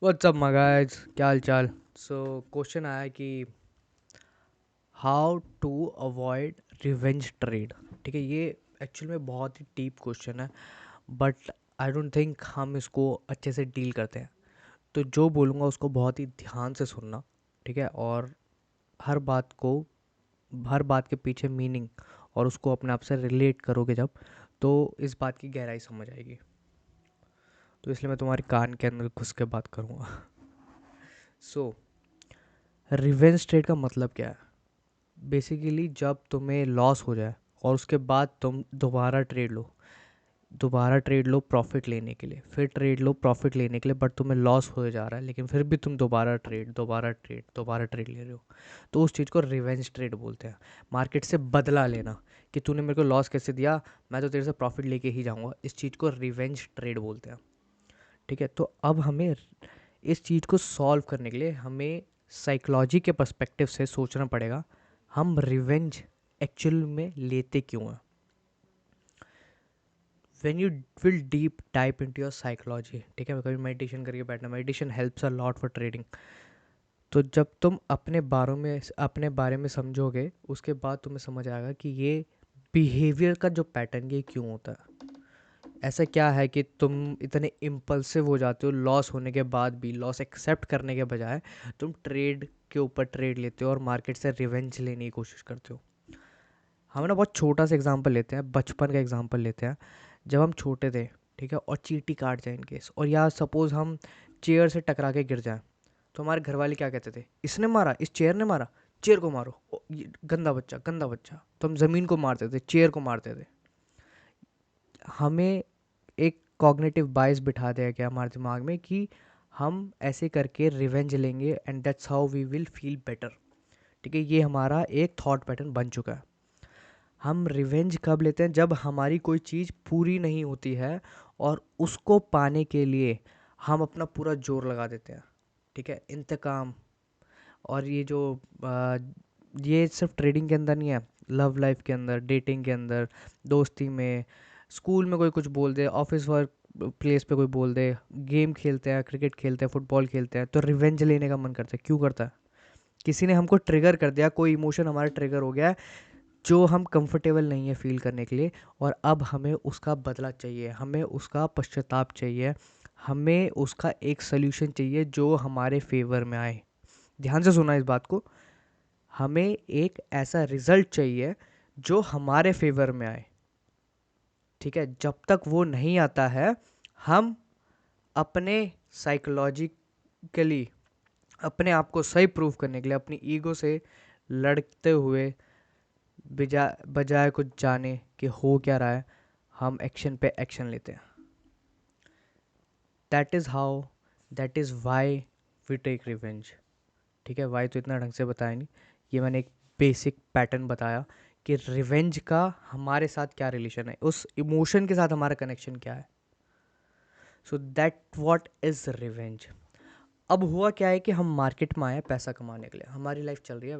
WhatsApp मगाइज, क्या हाल चाल। सो question आया कि how to avoid revenge trade. ठीक है, ये एक्चुअल में बहुत ही डीप क्वेश्चन है, बट आई डोंट थिंक हम इसको अच्छे से डील करते हैं। तो जो बोलूँगा उसको बहुत ही ध्यान से सुनना, ठीक है। और हर बात को, हर बात के पीछे मीनिंग और उसको अपने आप से रिलेट करोगे जब, तो इस बात की गहराई समझ आएगी। तो इसलिए मैं तुम्हारे कान के अंदर घुस के बात करूँगा। सो रिवेंज ट्रेड का मतलब क्या है? बेसिकली जब तुम्हें लॉस हो जाए और उसके बाद तुम दोबारा ट्रेड लो प्रॉफिट लेने के लिए, फिर ट्रेड लो प्रॉफिट लेने के लिए, बट तुम्हें लॉस हो जा रहा है लेकिन फिर भी तुम दोबारा ट्रेड ले रहे हो, तो उस चीज़ को रिवेंज ट्रेड बोलते हैं। मार्केट से बदला लेना कि तूने मेरे को लॉस कैसे दिया, मैं तो तेरे से प्रॉफिट लेके ही जाऊंगा, इस चीज़ को रिवेंज ट्रेड बोलते हैं। ठीक है, तो अब हमें इस चीज़ को सॉल्व करने के लिए हमें साइकोलॉजी के पर्सपेक्टिव से सोचना पड़ेगा, हम रिवेंज एक्चुअल में लेते क्यों हैं। When you will deep type into your psychology, ठीक है, कभी मेडिटेशन करके बैठना, meditation helps a lot for trading. तो जब तुम अपने बारे में समझोगे, उसके बाद तुम्हें समझ आएगा कि ये बिहेवियर का जो पैटर्न ये क्यों होता है। ऐसा क्या है कि तुम इतने इम्पल्सिव हो जाते हो, लॉस होने के बाद भी लॉस एक्सेप्ट करने के बजाय तुम ट्रेड के ऊपर ट्रेड लेते हो और मार्केट से रिवेंज लेने की कोशिश करते हो। हम ना बहुत छोटा सा एग्जांपल लेते हैं, बचपन का एग्जांपल लेते हैं। जब हम छोटे थे, ठीक है, और चींटी काट जाए इन केस, और या सपोज हम चेयर से टकरा के गिर जाएं, तो हमारे घर वाले क्या कहते थे? इसने मारा, इस चेयर ने मारा, चेयर को मारो, ये गंदा बच्चा गंदा बच्चा। तो हम ज़मीन को मारते थे, चेयर को मारते थे। हमें एक कॉग्निटिव बायस बिठा दिया गया हमारे दिमाग में कि हम ऐसे करके रिवेंज लेंगे and that's how we will feel better. ठीक है, ये हमारा एक थॉट पैटर्न बन चुका है। हम रिवेंज कब लेते हैं? जब हमारी कोई चीज़ पूरी नहीं होती है और उसको पाने के लिए हम अपना पूरा जोर लगा देते हैं। ठीक है, इंतकाम। और ये जो आ, ये सिर्फ ट्रेडिंग के अंदर नहीं है, लव लाइफ के अंदर, डेटिंग के अंदर, दोस्ती में, स्कूल में कोई कुछ बोल दे, ऑफिस वर्क प्लेस पे कोई बोल दे, गेम खेलते हैं, क्रिकेट खेलते हैं, फुटबॉल खेलते हैं, तो रिवेंज लेने का मन करता है। क्यों करता है? किसी ने हमको ट्रिगर कर दिया, कोई इमोशन हमारा ट्रिगर हो गया है जो हम कंफर्टेबल नहीं है फील करने के लिए, और अब हमें उसका बदला चाहिए, हमें उसका पश्चाताप चाहिए, हमें उसका एक सल्यूशन चाहिए जो हमारे फेवर में आए। ध्यान से सुना इस बात को, हमें एक ऐसा रिजल्ट चाहिए जो हमारे फेवर में आए। ठीक है, जब तक वो नहीं आता है, हम अपने साइकोलॉजिकली अपने आप को सही प्रूव करने के लिए अपनी ईगो से लड़ते हुए, बजाय कुछ जाने कि हो क्या रहा है, हम एक्शन पे एक्शन लेते हैं। That is how, that is why we take revenge. ठीक है, वाई तो इतना ढंग से बताया नहीं, ये मैंने एक बेसिक पैटर्न बताया कि रिवेंज का हमारे साथ क्या रिलेशन है, उस इमोशन के साथ हमारा कनेक्शन क्या है। So that what is revenge. अब हुआ क्या है कि हम मार्केट में आए पैसा कमाने के लिए, हमारी लाइफ चल रही है,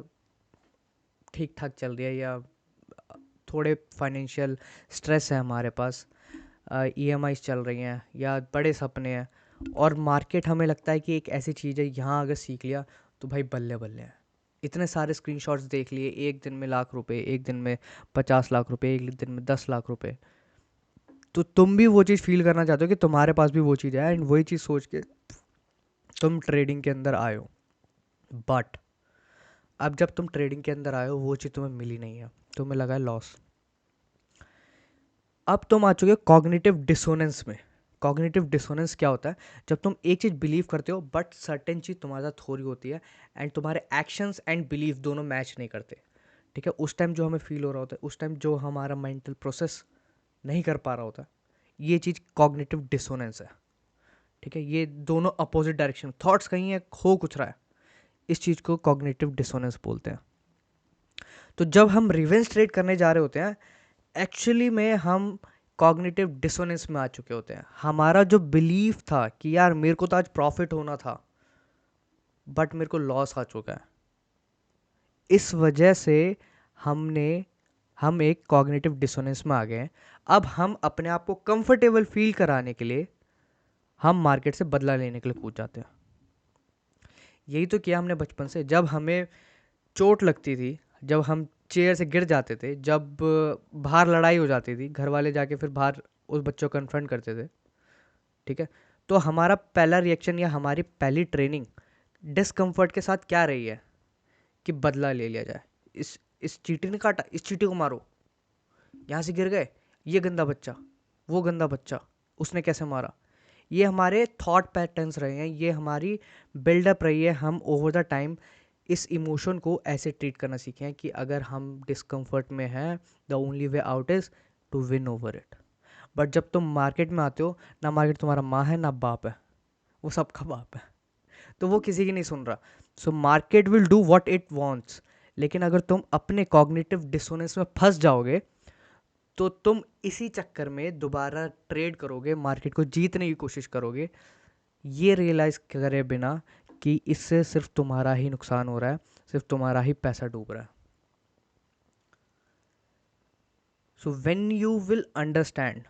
ठीक ठाक चल रही है, या थोड़े फाइनेंशियल स्ट्रेस है हमारे पास, ईएमआईज चल रही हैं, या बड़े सपने हैं, और मार्केट हमें लगता है कि एक ऐसी चीज़ है यहाँ अगर सीख लिया तो भाई बल्ले बल्ले है। इतने सारे स्क्रीनशॉट्स देख लिए, एक दिन में लाख रुपए, एक दिन में 50 लाख रुपए, एक दिन में 10 लाख रुपए, तो तुम भी वो चीज़ फील करना चाहते हो कि तुम्हारे पास भी वो चीज़ है, एंड वही चीज़ सोच के तुम ट्रेडिंग के अंदर आए हो। बट अब जब तुम ट्रेडिंग के अंदर आए हो, वो चीज़ तुम्हें मिली नहीं है, तुम्हें लगा है लॉस। अब तुम आ चुके हो कॉग्निटिव डिसोनेंस में। कॉग्निटिव डिसोनेंस क्या होता है? जब तुम एक चीज़ बिलीव करते हो बट सर्टेन चीज़ तुम्हारे साथ हो रही होती है, एंड तुम्हारे एक्शंस एंड बिलीफ दोनों मैच नहीं करते। ठीक है, उस टाइम जो हमें फील हो रहा होता है, उस टाइम जो हमारा मेंटल प्रोसेस नहीं कर पा रहा होता, ये चीज़ कॉग्निटिव डिसोनेंस है। ठीक है, ये दोनों अपोजिट डायरेक्शन, थॉट्स कहीं है, हो कुछ रहा है, इस चीज़ को कॉग्निटिव डिसोनेंस बोलते हैं। तो जब हम रिवेंज ट्रेड करने जा रहे होते हैं, एक्चुअली में हम कॉग्निटिव डिसोनेंस में आ चुके होते हैं। हमारा जो बिलीफ था कि यार मेरे को तो आज प्रॉफिट होना था, बट मेरे को लॉस आ चुका है, इस वजह से हमने हम एक कॉग्निटिव डिसोनेंस में आ गए हैं। अब हम अपने आप को कंफर्टेबल फील कराने के लिए हम मार्केट से बदला लेने के लिए कूद जाते हैं। यही तो किया हमने बचपन से। जब हमें चोट लगती थी, जब हम चेयर से गिर जाते थे, जब बाहर लड़ाई हो जाती थी, घर वाले जाके फिर बाहर उस बच्चों को कन्फ्रंट करते थे, ठीक है, तो हमारा पहला रिएक्शन या हमारी पहली ट्रेनिंग डिस्कम्फर्ट के साथ क्या रही है कि बदला ले लिया जाए। इस चींटी ने काटा, इस चींटी को मारो, यहाँ से गिर गए, ये गंदा बच्चा, वो गंदा बच्चा, उसने कैसे मारा। ये हमारे थॉट पैटर्न्स रहे हैं, ये हमारी बिल्डअप रही है। हम ओवर द टाइम इस इमोशन को ऐसे ट्रीट करना सीखे हैं कि अगर हम डिस्कम्फर्ट में हैं, the only way out is to win over it. But जब तुम मार्केट में आते हो, ना मार्केट तुम्हारा माँ है ना बाप है, वो सबका बाप है, तो वो किसी की नहीं सुन रहा। So market will do what it wants. लेकिन अगर तुम अपने कॉग्निटिव डिसोनेंस में फंस जाओगे, तो तुम इसी चक्कर में दोबारा ट्रेड करोगे, मार्केट को जीतने की कोशिश करोगे, ये रियलाइज करे बिना कि इससे सिर्फ तुम्हारा ही नुकसान हो रहा है, सिर्फ तुम्हारा ही पैसा डूब रहा है। So when you will understand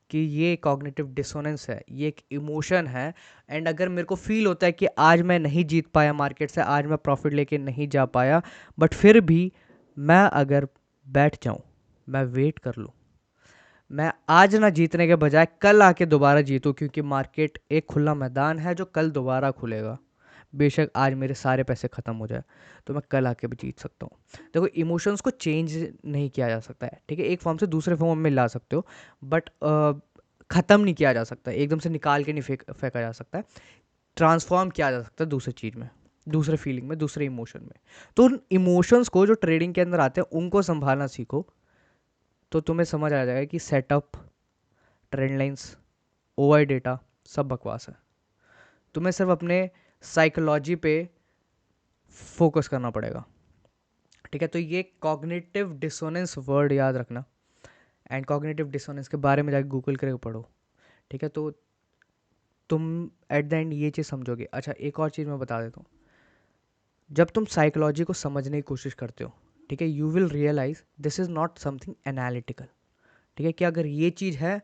कि ये कॉग्निटिव डिसोनेंस है, ये एक इमोशन है, एंड अगर मेरे को फील होता है कि आज मैं नहीं जीत पाया मार्केट से, आज मैं प्रॉफिट लेके नहीं जा पाया, बट फिर भी मैं अगर बैठ जाऊं, मैं वेट कर लूं, मैं आज ना जीतने के बजाय कल आके दोबारा जीतूं, क्योंकि मार्केट एक खुला मैदान है जो कल दोबारा खुलेगा। बेशक आज मेरे सारे पैसे ख़त्म हो जाए, तो मैं कल आके भी जीत सकता हूँ। देखो, इमोशंस को चेंज नहीं किया जा सकता है, ठीक है, एक फॉर्म से दूसरे फॉर्म में ला सकते हो, बट ख़त्म नहीं किया जा सकता, एकदम से निकाल के नहीं फेंका जा सकता है। ट्रांसफॉर्म किया जा सकता है दूसरे चीज़ में, दूसरे फीलिंग में, दूसरे इमोशन में। तो उन इमोशंस को जो ट्रेडिंग के अंदर आते हैं उनको संभालना सीखो, तो तुम्हें समझ आ जाएगा कि setup, trend lines, OI data सब बकवास है। तुम्हें सिर्फ अपने साइकोलॉजी पे फोकस करना पड़ेगा, ठीक है। तो ये कॉग्निटिव डिसोनेंस वर्ड याद रखना, एंड कॉग्निटिव डिसोनेंस के बारे में जाके गूगल करके पढ़ो, ठीक है। तो तुम एट द एंड ये चीज़ समझोगे। अच्छा, एक और चीज़ मैं बता देता हूँ, जब तुम साइकोलॉजी को समझने की कोशिश करते हो, ठीक है, you will realise this is not something analytical, ठीक है, कि अगर ये चीज़ है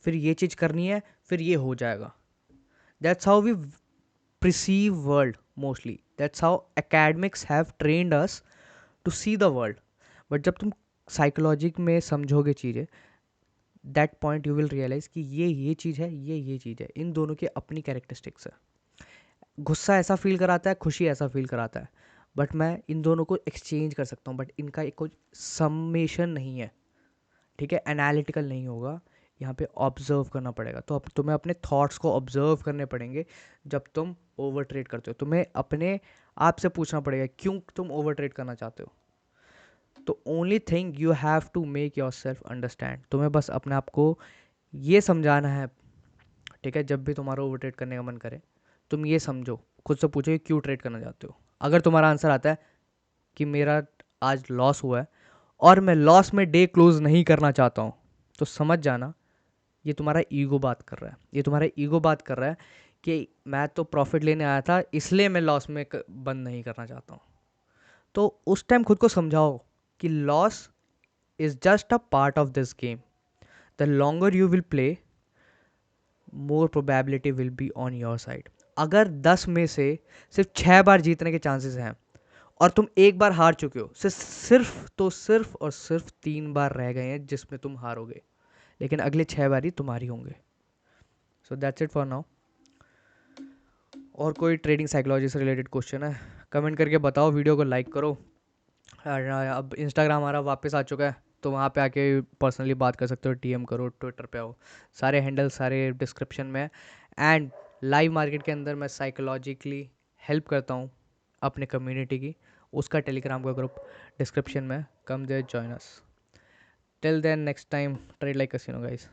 फिर ये चीज़ करनी है फिर ये हो जाएगा। That's how we perceive world mostly, that's how academics have trained us to see the world। But जब तुम साइकोलॉजी में समझोगे चीज़ें, that point you will realise कि ये चीज़ है, ये चीज़ है, इन दोनों की अपनी कैरेक्टरिस्टिक्स है। गुस्सा ऐसा फील कराता है, खुशी ऐसा फील कराता है, बट मैं इन दोनों को एक्सचेंज कर सकता हूँ, बट इनका एक कोई सम्मेशन नहीं है, ठीक है, एनालिटिकल नहीं होगा। यहाँ पे ऑब्जर्व करना पड़ेगा। तो अब तुम्हें अपने थॉट्स को ऑब्जर्व करने पड़ेंगे जब तुम ओवर ट्रेड करते हो। तुम्हें अपने आप से पूछना पड़ेगा क्यों तुम ओवर ट्रेड करना चाहते हो। तो only thing you have to make yourself understand, तुम्हें बस अपने आप को ये समझाना है, ठीक है। जब भी तुम्हारा ओवर ट्रेड करने का मन करे, तुम ये समझो, खुद से पूछो कि क्यों ट्रेड करना चाहते हो। अगर तुम्हारा आंसर आता है कि मेरा आज लॉस हुआ है और मैं लॉस में डे क्लोज नहीं करना चाहता हूँ, तो समझ जाना ये तुम्हारा ईगो बात कर रहा है। ये तुम्हारा ईगो बात कर रहा है कि मैं तो प्रॉफिट लेने आया था, इसलिए मैं लॉस में बंद नहीं करना चाहता हूँ। तो उस टाइम खुद को समझाओ कि loss is just a part of this game. The longer you will play, more probability will be on your side. अगर 10 में से सिर्फ 6 बार जीतने के चांसेस हैं और तुम एक बार हार चुके हो, सिर्फ और सिर्फ 3 बार रह गए हैं जिसमें तुम हारोगे, लेकिन अगले 6 बार ही तुम्हारी होंगे। So that's it for now. और कोई ट्रेडिंग साइकोलॉजी से रिलेटेड क्वेश्चन है, कमेंट करके बताओ, वीडियो को लाइक करो। अब इंस्टाग्राम हमारा वापस आ चुका है, तो वहाँ पे आके पर्सनली बात कर सकते हो, टीएम करो, ट्विटर पे आओ, सारे हैंडल सारे डिस्क्रिप्शन में। एंड लाइव मार्केट के अंदर मैं साइकोलॉजिकली हेल्प करता हूँ अपने कम्युनिटी की, उसका टेलीग्राम का ग्रुप डिस्क्रिप्शन में, come there join us. Till then next time, trade like casino guys.